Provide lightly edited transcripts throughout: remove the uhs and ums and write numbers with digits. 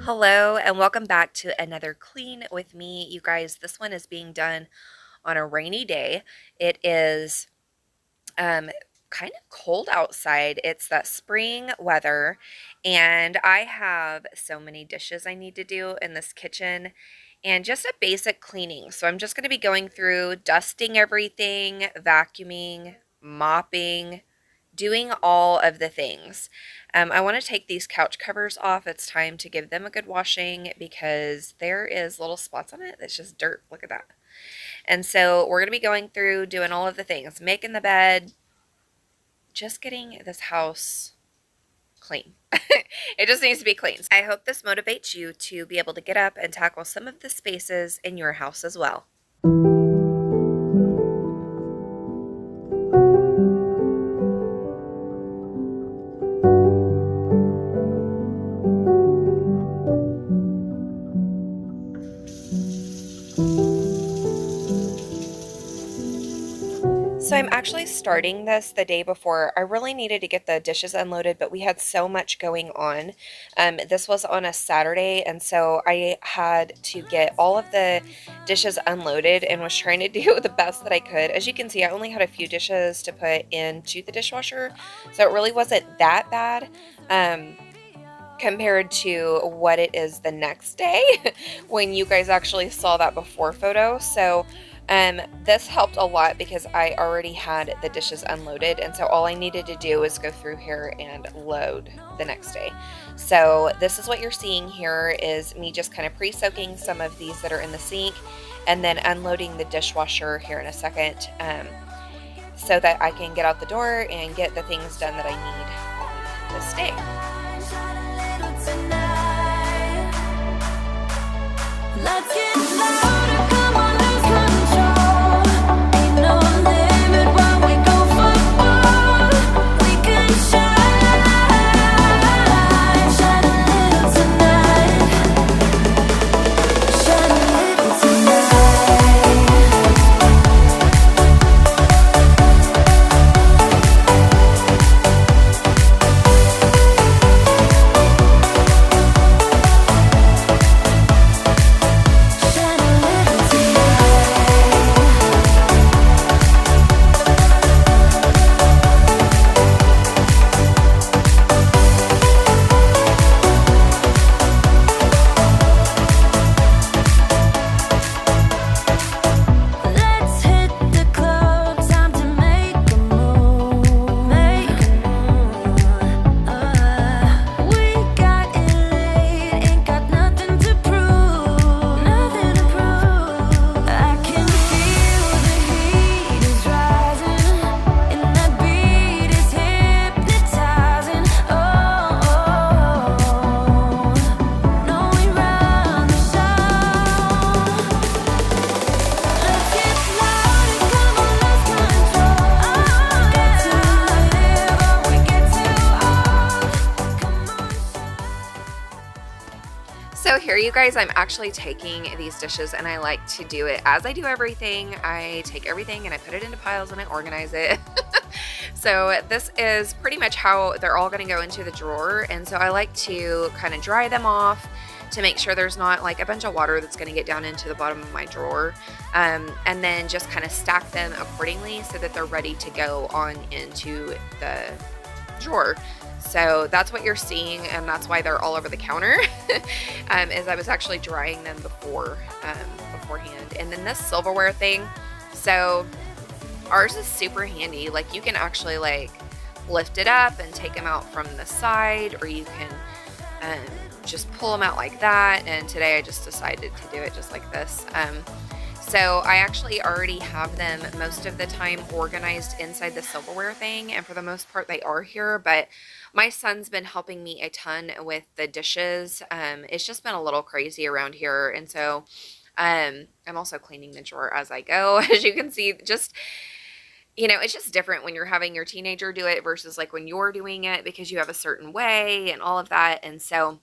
Hello and welcome back to another clean with me. You guys, this one is being done on a rainy day. It is um kind of cold outside. It's that spring weather and I have so many dishes I need to do in this kitchen and just a basic cleaning. So I'm just going to be going through dusting everything, vacuuming, mopping, doing all of the things. I want to take these couch covers off. It's time to give them a good washing because there is little spots on it that's just dirt. Look at that. And so we're going to be going through doing all of the things, making the bed, just getting this house clean. It just needs to be clean. I hope this motivates you to be able to get up and tackle some of the spaces in your house as well. So I'm actually starting this the day before. I really needed to get the dishes unloaded, but we had so much going on. This was on a Saturday, and so I had to get all of the dishes unloaded and was trying to do the best that I could. As you can see, I only had a few dishes to put into the dishwasher, so it really wasn't that bad. Compared to what it is the next day when you guys actually saw that before photo. So this helped a lot because I already had the dishes unloaded, and so all I needed to do was go through here and load the next day. So this is what you're seeing here is me just kind of pre-soaking some of these that are in the sink and then unloading the dishwasher here in a second, so that I can get out the door and get the things done that I need on this day. Let's get louder, come on, lose control. Ain't no limit when we go for more. We can shine a little tonight. Shine a little tonight. So here you guys, I'm actually taking these dishes and I like to do it as I do everything. I take everything and I put it into piles and I organize it. So this is pretty much how they're all going to go into the drawer. And so I like to kind of dry them off to make sure there's not like a bunch of water that's going to get down into the bottom of my drawer. And then just kind of stack them accordingly so that they're ready to go on into the drawer. So that's what you're seeing, and that's why they're all over the counter. Is I was actually drying them beforehand. And then this silverware thing, so ours is super handy. Like you can actually like lift it up and take them out from the side, or you can just pull them out like that. And today I just decided to do it just like this. So I actually already have them most of the time organized inside the silverware thing, and for the most part they are here, but my son's been helping me a ton with the dishes. It's just been a little crazy around here, and so I'm also cleaning the drawer as I go. As you can see, just, you know, it's just different when you're having your teenager do it versus like when you're doing it, because you have a certain way and all of that. And so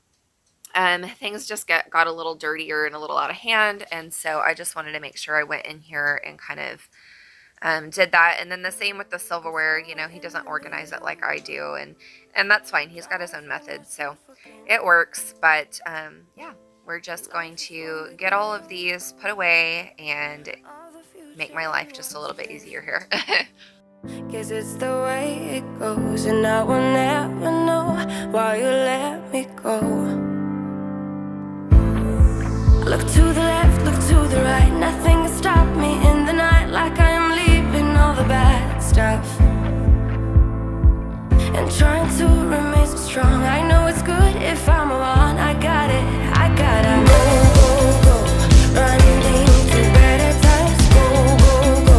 things just got a little dirtier and a little out of hand, and so I just wanted to make sure I went in here and kind of did that. And then the same with the silverware. You know, he doesn't organize it like I do, and that's fine. He's got his own method, so it works. But yeah, we're just going to get all of these put away and make my life just a little bit easier here. Guess it's the way it goes, and I will never know why you let me go. Look to the left, look to the right, nothing can stop me in the night, like I am leaving all the bad stuff and trying to remain so strong. I know it's good if I'm wrong. I got it, go, go, go, running to better times. Go, go, go,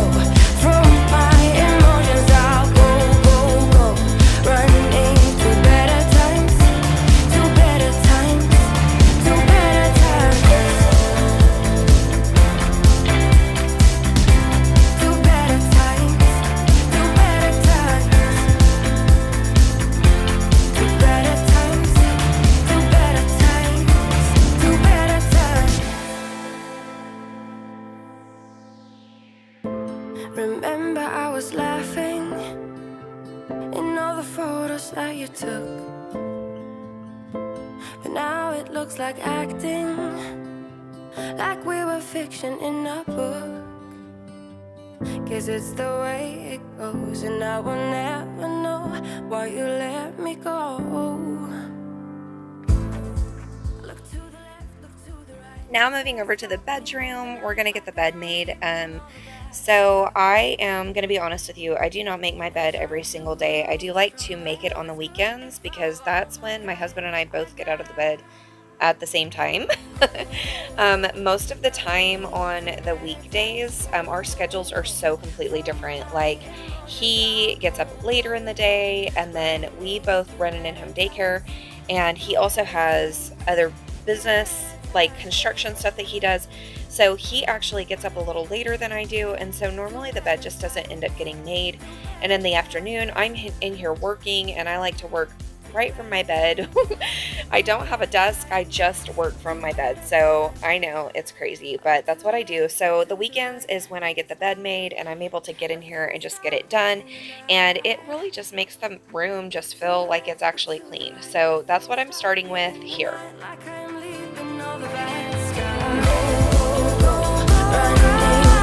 from my emotions I'll go, go, go, running to better times, to better times, to better times, to better times, to better times, to better times, to better times, to better times. Remember I was laughing in all the photos that you took, but now it looks like acting, like we were fiction in a book. Guess it's the way it goes, and I will never know why you let me go. Look to the left, look to the right. Now moving over to the bedroom, we're going to get the bed made. So I am going to be honest with you, I do not make my bed every single day. I do like to make it on the weekends because that's when my husband and I both get out of the bed at the same time. Most of the time on the weekdays, our schedules are so completely different. Like, he gets up later in the day, and then we both run an in-home daycare, and he also has other business, like construction stuff that he does. So he actually gets up a little later than I do, and so normally the bed just doesn't end up getting made. And in the afternoon, I'm in here working, and I like to work right from my bed. I don't have a desk, I just work from my bed. So I know it's crazy, but that's what I do. So the weekends is when I get the bed made and I'm able to get in here and just get it done. And it really just makes the room just feel like it's actually clean. So that's what I'm starting with here. Like I'm leaving all the bad stuff. Running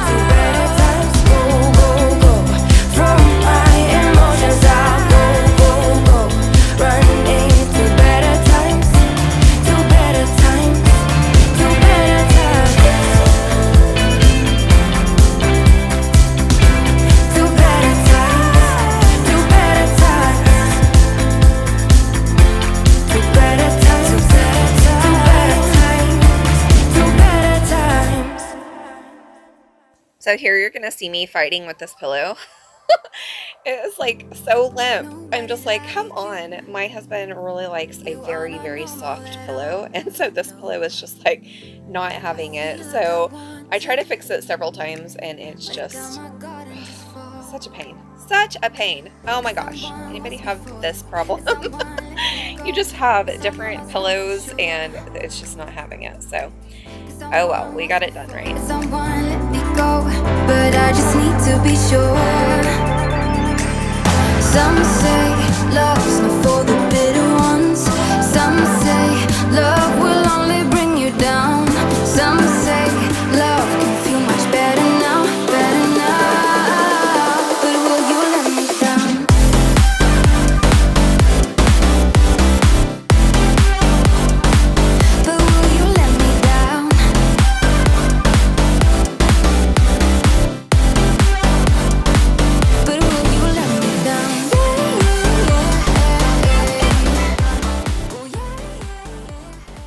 to better times. Go, go, go. From my emotions I'll go, go, go. Running to better times, to better times, to better times, to better times, to better times, to better times, to better times, to better times. So here you're gonna see me fighting with this pillow. It is like so limp. I'm just like, come on. My husband really likes a very, very soft pillow, and so this pillow is just like not having it. So I try to fix it several times, and it's just such a pain. Such a pain. Oh my gosh. Anybody have this problem? You just have different pillows, and it's just not having it. So, oh well, we got it done, right? Someone let me go, but I just need to be sure. Some say love's not for the bitter ones. Some say love will only bring you down. Some say love can feel much better now, better now. But will you let me down? But will you let me down? But will you let me down?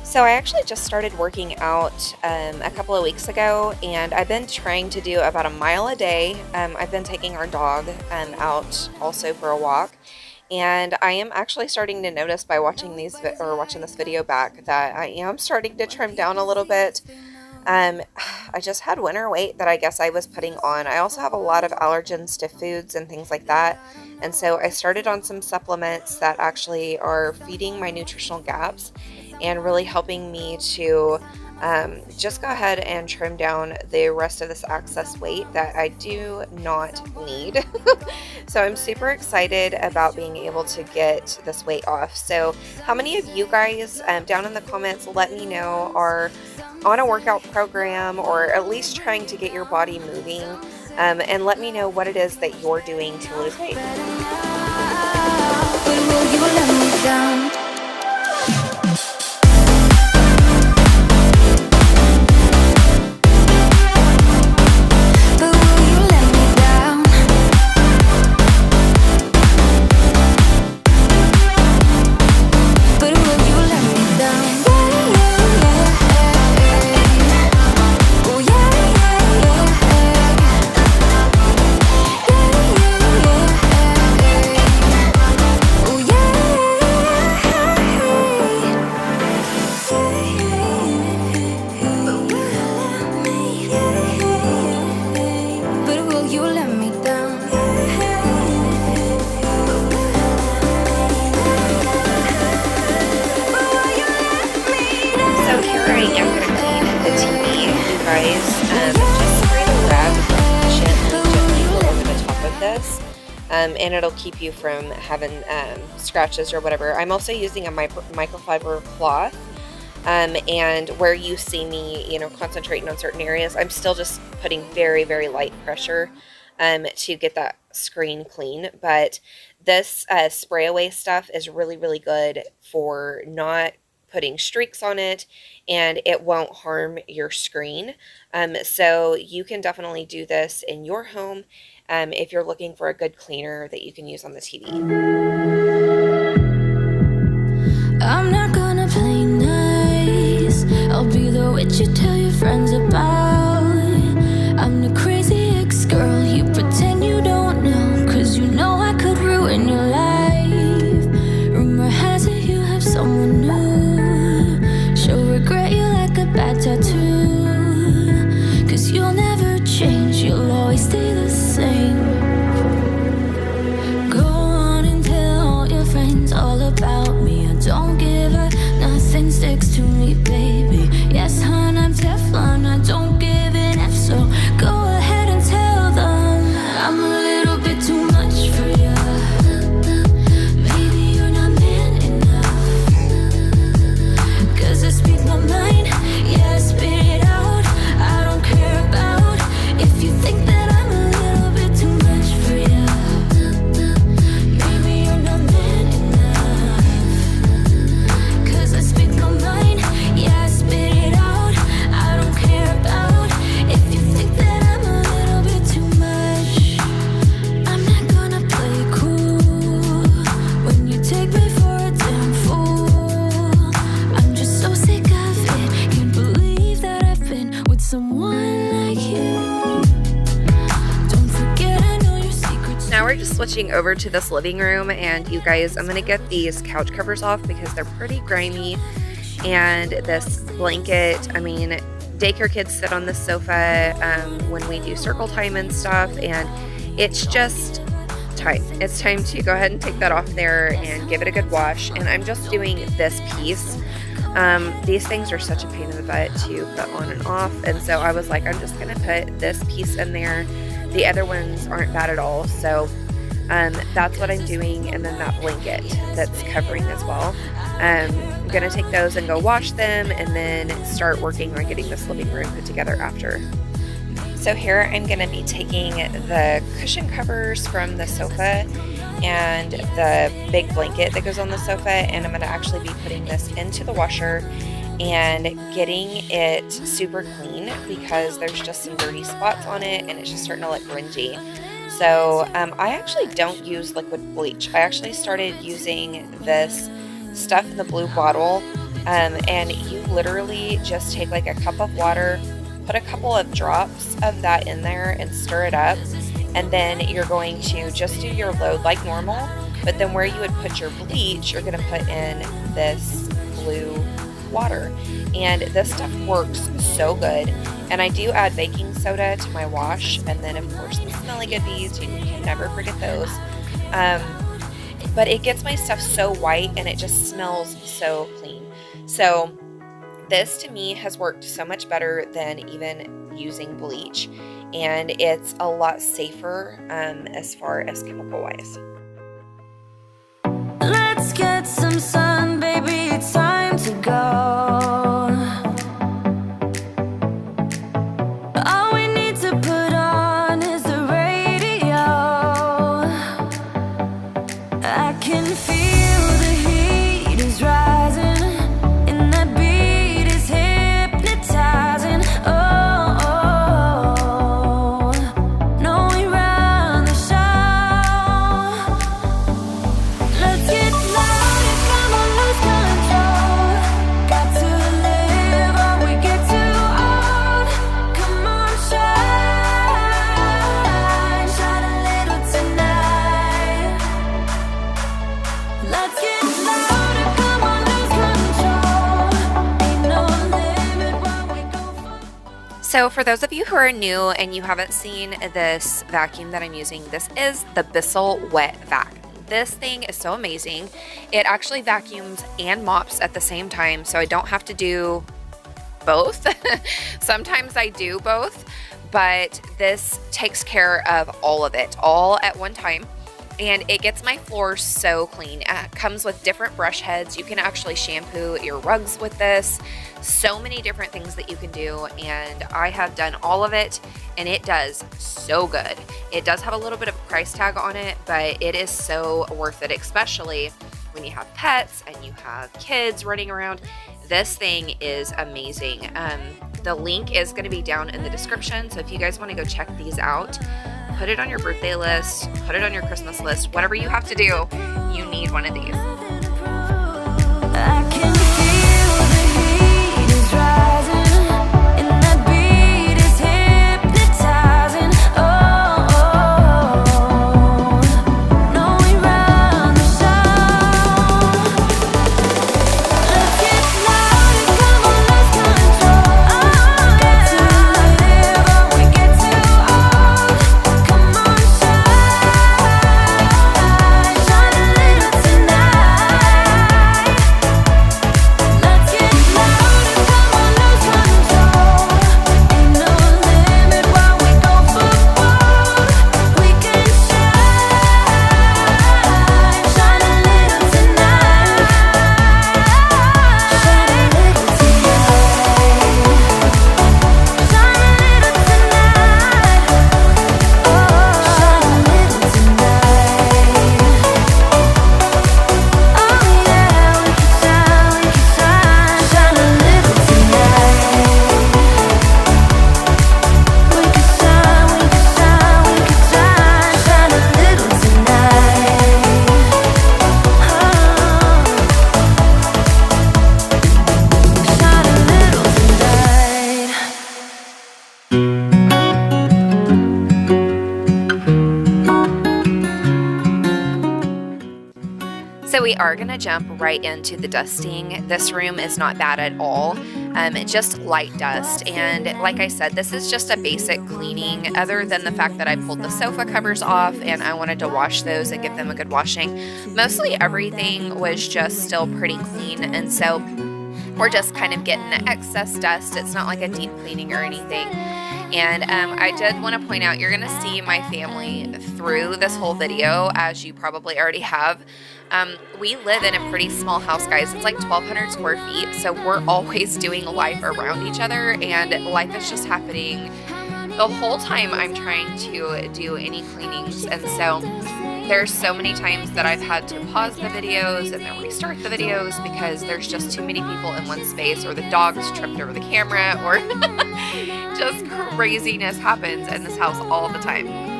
So I actually just started working out a couple of weeks ago, and I've been trying to do about a mile a day. I've been taking our dog out also for a walk, and I am actually starting to notice by watching watching this video back that I am starting to trim down a little bit. I just had winter weight that I guess I was putting on. I also have a lot of allergens to foods and things like that. And so I started on some supplements that actually are feeding my nutritional gaps and really helping me to just go ahead and trim down the rest of this excess weight that I do not need. So I'm super excited about being able to get this weight off. So how many of you guys down in the comments, let me know, are on a workout program or at least trying to get your body moving, and let me know what it is that you're doing to lose weight. And it'll keep you from having scratches or whatever. I'm also using a microfiber cloth, and where you see me, you know, concentrating on certain areas, I'm still just putting very, very light pressure to get that screen clean. But this spray away stuff is really, really good for not putting streaks on it, and it won't harm your screen. So you can definitely do this in your home if you're looking for a good cleaner that you can use on the TV. I'm not gonna play nice. I'll be the witch you tell your friends about. I'm the crazy ex-girl you pretend you don't know, 'cause you know I could ruin your life. Rumor has it you have someone new. She'll regret you like a bad tattoo, 'cause you'll never change, you'll always stay the same. Go on and tell all your friends all about me. I don't give a nothing sticks to me, baby. Yes, hon, I'm Teflon, I don't give an F, so go ahead and tell them I'm a little bit too much for you. Maybe you're not man enough, 'cause I speak my mind, yeah, I spit it out. I don't care about if you think that I'm a little bit too much for you. Maybe you're not man enough, 'cause I speak my mind, yeah, I spit it out. I don't care about if you think that I'm a little bit too much. I'm not gonna play cool when you take me for a damn fool. I'm just so sick of it, can't believe that I've been with someone like you. Don't forget I know your secrets. Now we're just switching over to this living room, and you guys, I'm gonna get these couch covers off because they're pretty grimy, and this blanket, I mean, daycare kids sit on this sofa when we do circle time and stuff, and it's just time. It's time to go ahead and take that off there and give it a good wash. And I'm just doing this piece. These things are such a pain in the butt to put on and off, and so I was like, I'm just gonna put this piece in there. The other ones aren't bad at all, so that's what I'm doing. And then that blanket that's covering as well. I'm gonna take those and go wash them, and then start working on getting this living room put together after. So here I'm gonna be taking the cushion covers from the sofa and the big blanket that goes on the sofa, and I'm gonna actually be putting this into the washer and getting it super clean because there's just some dirty spots on it and it's just starting to look grungy. So I actually don't use liquid bleach. I actually started using this stuff in the blue bottle, and you literally just take like a cup of water, put a couple of drops of that in there and stir it up, and then you're going to just do your load like normal, but then where you would put your bleach, you're going to put in this blue water, and this stuff works so good. And I do add baking soda to my wash, and then of course the smelly goodies, you can never forget those. But it gets my stuff so white and it just smells so clean. So this to me has worked so much better than even using bleach, and it's a lot safer as far as chemical wise. Let's get some sun, baby, it's time to go. All we need to put on is the radio. I can feel the heat is rising, and that beat is hypnotizing. Oh, oh, oh. No, we run the show. Let's get louder, come on, lose control. Got to live or we get too old. Come on, shine, shine a little tonight. Let's get louder, come on, lose control. Ain't no limit what we go for. So for those of you who are new and you haven't seen this vacuum that I'm using, this is the Bissell Wet Vac. This thing is so amazing. It actually vacuums and mops at the same time, so I don't have to do both. Sometimes I do both, but this takes care of all of it, all at one time. And it gets my floors so clean. It comes with different brush heads. You can actually shampoo your rugs with this. So many different things that you can do, and I have done all of it, and it does so good. It does have a little bit of a price tag on it, but it is so worth it, especially when you have pets and you have kids running around. This thing is amazing. The link is going to be down in the description, so if you guys want to go check these out, put it on your birthday list, put it on your Christmas list, whatever you have to do, you need one of these. I can feel the heat is rising, and that beat is hypnotizing. Oh, oh, oh. No, we run the show. Let's get louder, come on, lose control. Got to live or we get too old. Come on, shine, shine a little tonight. Let's get louder, come on, lose control. Ain't no limit while we go for gold. We can shine, shine a little tonight. Shine a little tonight. Shine a little tonight. Oh, shine a little tonight. Oh yeah, we can shine, shine a little tonight. We can shine, shine a little tonight. Shine a little tonight. So we are going to jump right into the dusting. This room is not bad at all. It's just light dust. And like I said, this is just a basic cleaning, other than the fact that I pulled the sofa covers off and I wanted to wash those and give them a good washing. Mostly everything was just still pretty clean. And so we're just kind of getting the excess dust. It's not like a deep cleaning or anything. And I did want to point out, you're going to see my family through this whole video, as you probably already have. We live in a pretty small house, guys. It's like 1,200 square feet, so we're always doing life around each other, and life is just happening the whole time I'm trying to do any cleanings. And so there's so many times that I've had to pause the videos and then restart the videos because there's just too many people in one space, or the dogs tripped over the camera, or just craziness happens in this house all the time.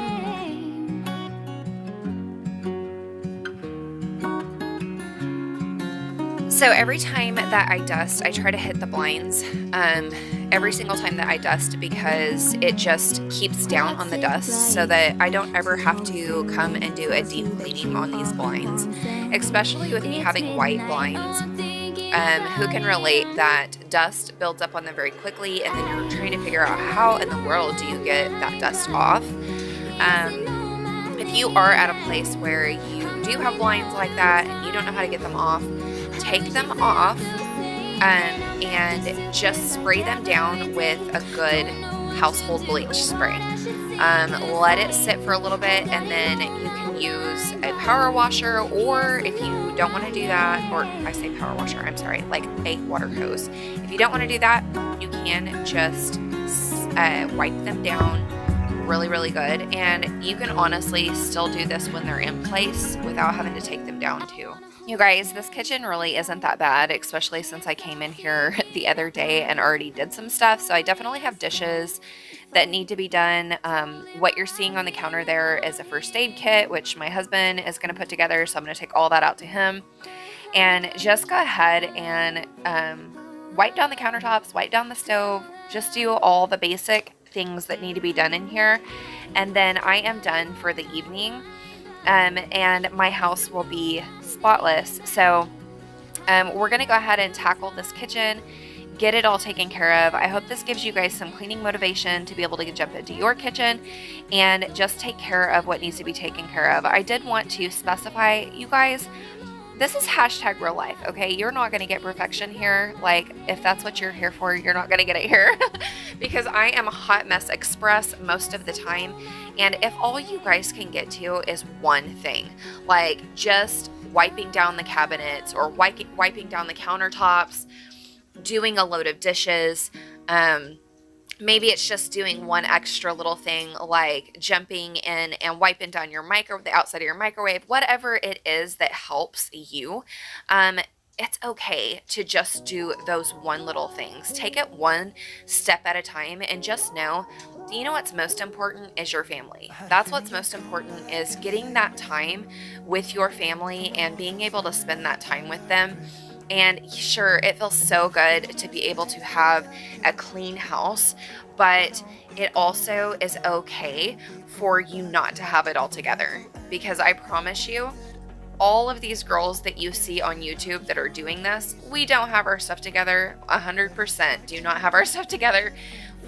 So every time that I dust, I try to hit the blinds every single time that I dust, because it just keeps down on the dust so that I don't ever have to come and do a deep cleaning on these blinds, especially with me having white blinds. Who can relate that dust builds up on them very quickly, and then you're trying to figure out how in the world do you get that dust off. If you are at a place where you do have blinds like that and you don't know how to get them off, take them off and just spray them down with a good household bleach spray. Let it sit for a little bit, and then you can use a power washer, or if you don't want to do that, or I say power washer, I'm sorry, like a water hose. If you don't want to do that, you can just wipe them down really, really good. And you can honestly still do this when they're in place without having to take them down too. You guys, this kitchen really isn't that bad, especially since I came in here the other day and already did some stuff. So I definitely have dishes that need to be done. What you're seeing on the counter there is a first aid kit, which my husband is going to put together. So I'm going to take all that out to him and just go ahead and wipe down the countertops, wipe down the stove, just do all the basic things that need to be done in here. And then I am done for the evening. And my house will be spotless. So we're going to go ahead and tackle this kitchen, get it all taken care of. I hope this gives you guys some cleaning motivation to be able to jump into your kitchen and just take care of what needs to be taken care of. I did want to specify, you guys, this is hashtag real life, okay? You're not going to get perfection here. Like, if that's what you're here for, you're not going to get it here because I am a hot mess express most of the time. And if all you guys can get to is one thing, like just wiping down the cabinets or wiping down the countertops, doing a load of dishes, maybe it's just doing one extra little thing like jumping in and wiping down your the outside of your microwave, whatever it is that helps you. It's okay to just do those one little things. Take it one step at a time and just know, you know what's most important is your family. That's what's most important, is getting that time with your family and being able to spend that time with them. And sure, it feels so good to be able to have a clean house, but it also is okay for you not to have it all together. Because I promise you, all of these girls that you see on YouTube that are doing this, we don't have our stuff together. 100% do not have our stuff together.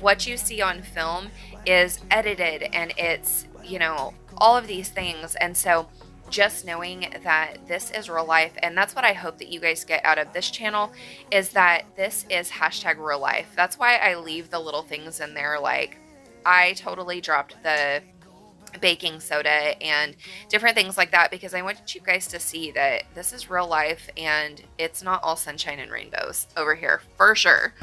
What you see on film is edited, and it's, you know, all of these things. And so just knowing that this is real life, and that's what I hope that you guys get out of this channel, is that this is hashtag real life. That's why I leave the little things in there. Like, I totally dropped the baking soda and different things like that because I want you guys to see that this is real life and it's not all sunshine and rainbows over here, for sure.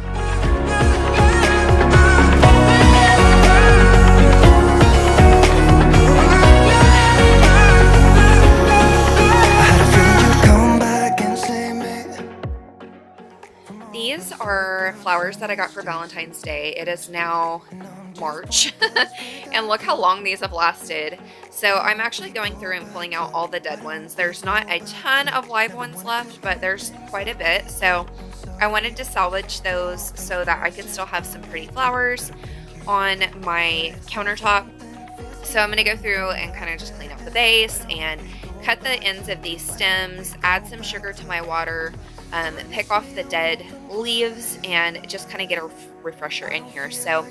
These are flowers that I got for Valentine's Day. It is now March and look how long these have lasted. So I'm actually going through and pulling out all the dead ones. There's not a ton of live ones left, but there's quite a bit. So I wanted to salvage those so that I could still have some pretty flowers on my countertop. So I'm going to go through and kind of just clean up the base and cut the ends of these stems, add some sugar to my water, pick off the dead leaves, and just kind of get a refresher in here. So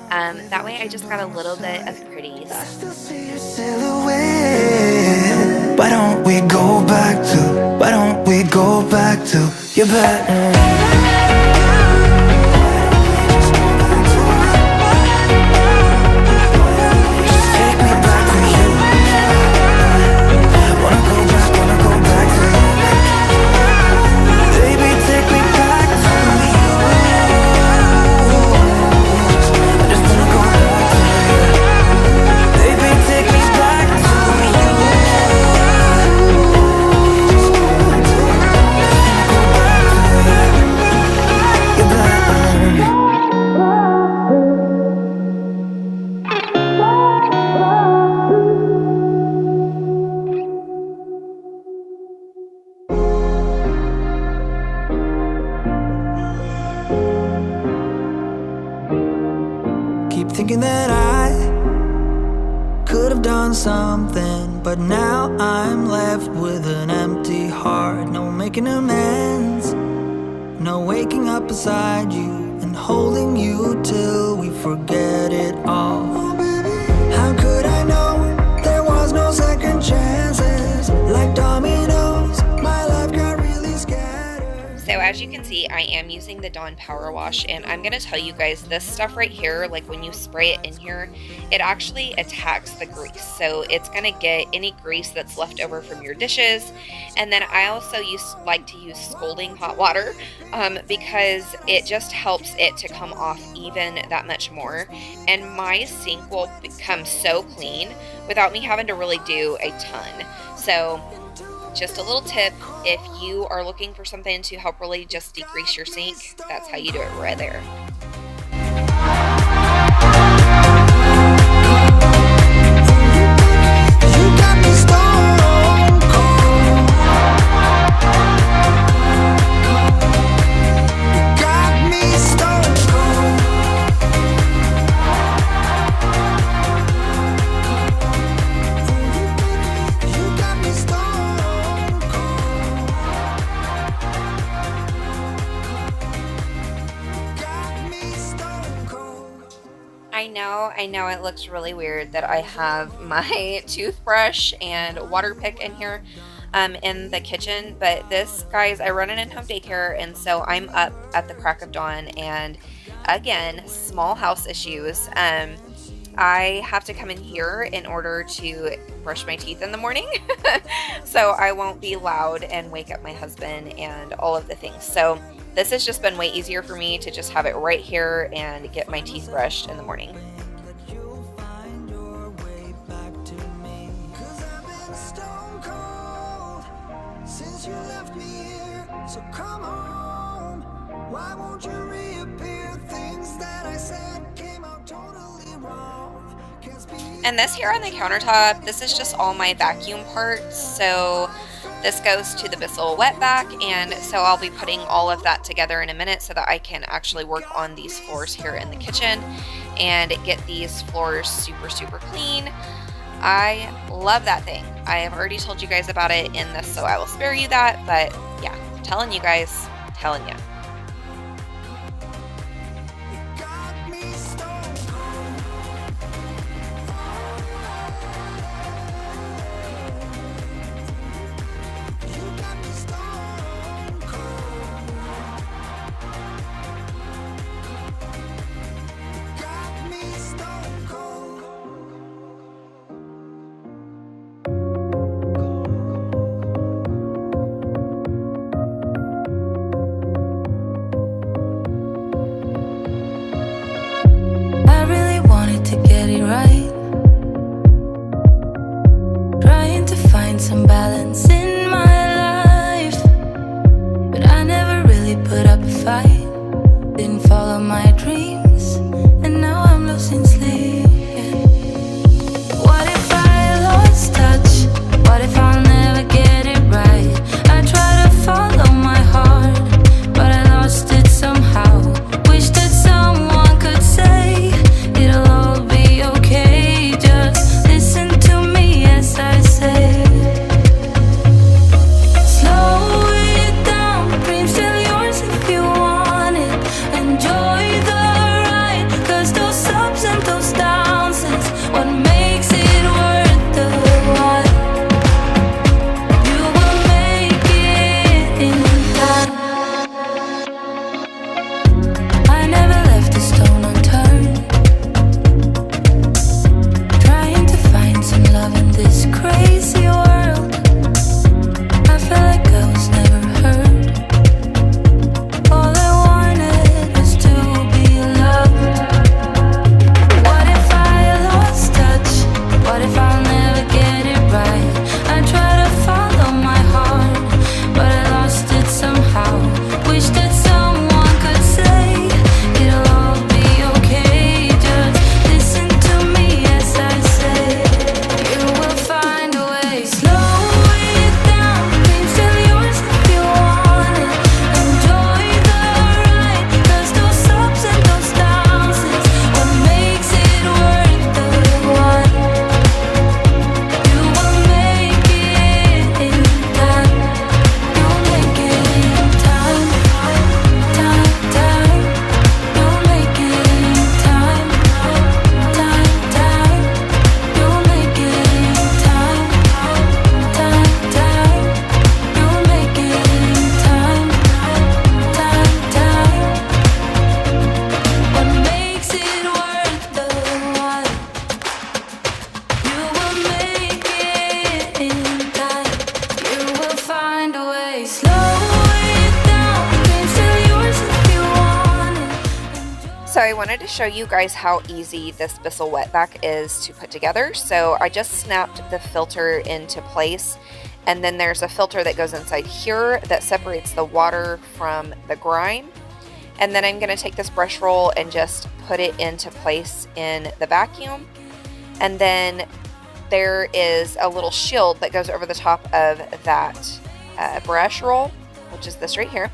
that way I just got a little bit of pretties. I still see your silhouette. Why don't we go back to your bed? Thinking that I could have done something, but now I'm left with an empty heart. No making amends, no waking up beside you and holding you till we forget it all. How could I know there was no second chances? Like dominoes, my life got really scattered. So as as you can see, I am using the Dawn Power Wash, and I'm gonna tell you guys, this stuff right here, like when you spray it in here, it actually attacks the grease. So it's gonna get any grease that's left over from your dishes. And then I also like to use scalding hot water because it just helps it to come off even that much more. And my sink will become so clean without me having to really do a ton. So just a little tip, if you are looking for something to help really just degrease your sink, that's how you do it right there. I know it looks really weird that I have my toothbrush and water pick in here in the kitchen, but this, guys, I run an in-home daycare, and so I'm up at the crack of dawn, and again, small house issues. I have to come in here in order to brush my teeth in the morning, so I won't be loud and wake up my husband and all of the things. So this has just been way easier for me to just have it right here and get my teeth brushed in the morning. Since you left me here, so come home. Why won't you reappear? Things that I said came out totally wrong. And this here on the countertop, this is just all my vacuum parts. So this goes to the Bissell Wet Vac, and so I'll be putting all of that together in a minute so that I can actually work on these floors here in the kitchen and get these floors super, super clean. I love that thing. I have already told you guys about it in this, so I will spare you that, but yeah, telling you guys, telling you. So I wanted to show you guys how easy this Bissell Wet Vac is to put together. So I just snapped the filter into place, and then there's a filter that goes inside here that separates the water from the grime. And then I'm going to take this brush roll and just put it into place in the vacuum. And then there is a little shield that goes over the top of that brush roll, which is this right here.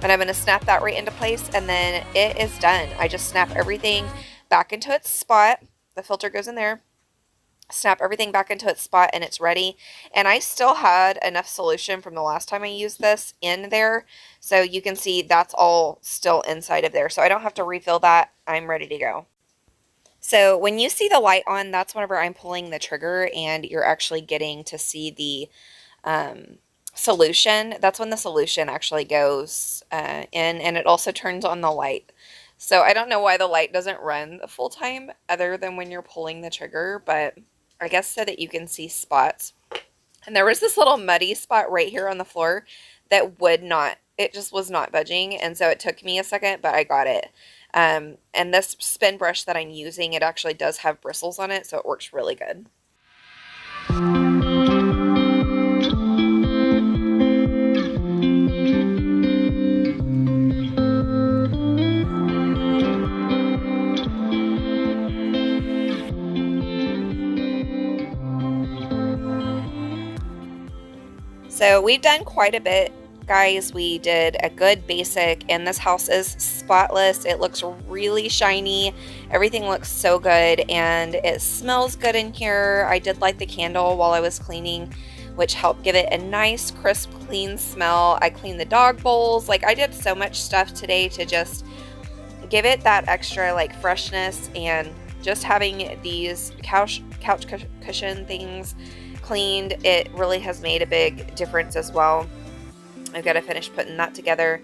And I'm going to snap that right into place, and then it is done. I just snap everything back into its spot. The filter goes in there. Snap everything back into its spot, and it's ready. And I still had enough solution from the last time I used this in there. So you can see that's all still inside of there. So I don't have to refill that. I'm ready to go. So when you see the light on, that's whenever I'm pulling the trigger and you're actually getting to see the solution. That's when the solution actually goes in, and it also turns on the light. So I don't know why the light doesn't run the full time other than when you're pulling the trigger, but I guess so that you can see spots. And there was this little muddy spot right here on the floor that would not, it just was not budging, and so it took me a second, but I got it. And this spin brush that I'm using, it actually does have bristles on it, so it works really good. So we've done quite a bit, guys. We did a good basic, and this house is spotless. It looks really shiny. Everything looks so good, and it smells good in here. I did light the candle while I was cleaning, which helped give it a nice, crisp, clean smell. I cleaned the dog bowls. Like, I did so much stuff today to just give it that extra, like, freshness, and just having these couch cushion things cleaned, it really has made a big difference as well. I've got to finish putting that together,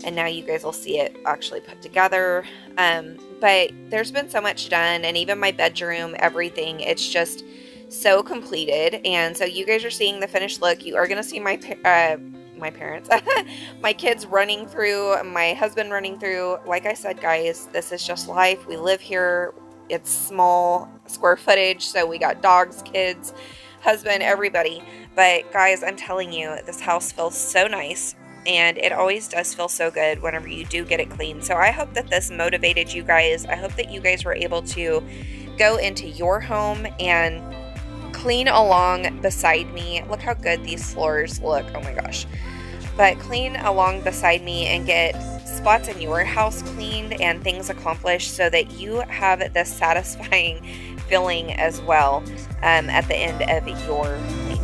and now you guys will see it actually put together. But there's been so much done, and even my bedroom, everything, it's just so completed. And so you guys are seeing the finished look. You are going to see my parents, my kids running through, my husband running through. Like I said, guys, this is just life. We live here. It's small square footage, so we got dogs, kids, husband, everybody. But guys, I'm telling you, this house feels so nice, and it always does feel so good whenever you do get it clean. So I hope that this motivated you guys. I hope that you guys were able to go into your home and clean along beside me. Look how good these floors look. Oh my gosh. But clean along beside me and get spots in your house cleaned and things accomplished, so that you have this satisfying feeling as well at the end of your cleaning.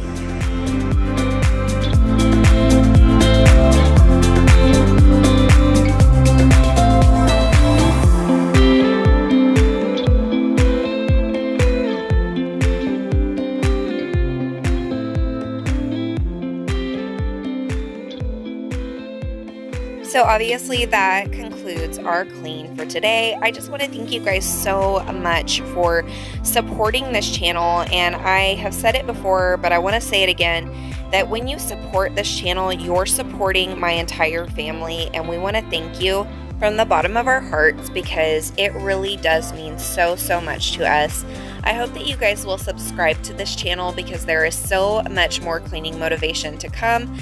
So obviously that concludes our clean for today. I just want to thank you guys so much for supporting this channel, and I have said it before, but I want to say it again, that when you support this channel, you're supporting my entire family, and we want to thank you from the bottom of our hearts, because it really does mean so much to us. I hope that you guys will subscribe to this channel, because there is so much more cleaning motivation to come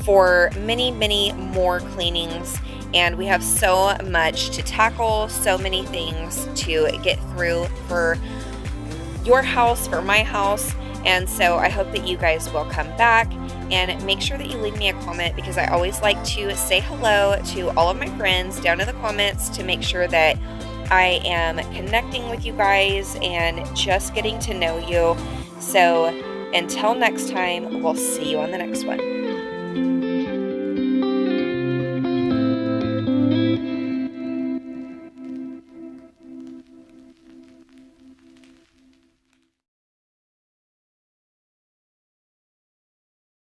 for many more cleanings, and we have so much to tackle, so many things to get through for your house, for my house. And so I hope that you guys will come back, and make sure that you leave me a comment, because I always like to say hello to all of my friends down in the comments to make sure that I am connecting with you guys and just getting to know you. So until next time, we'll see you on the next one.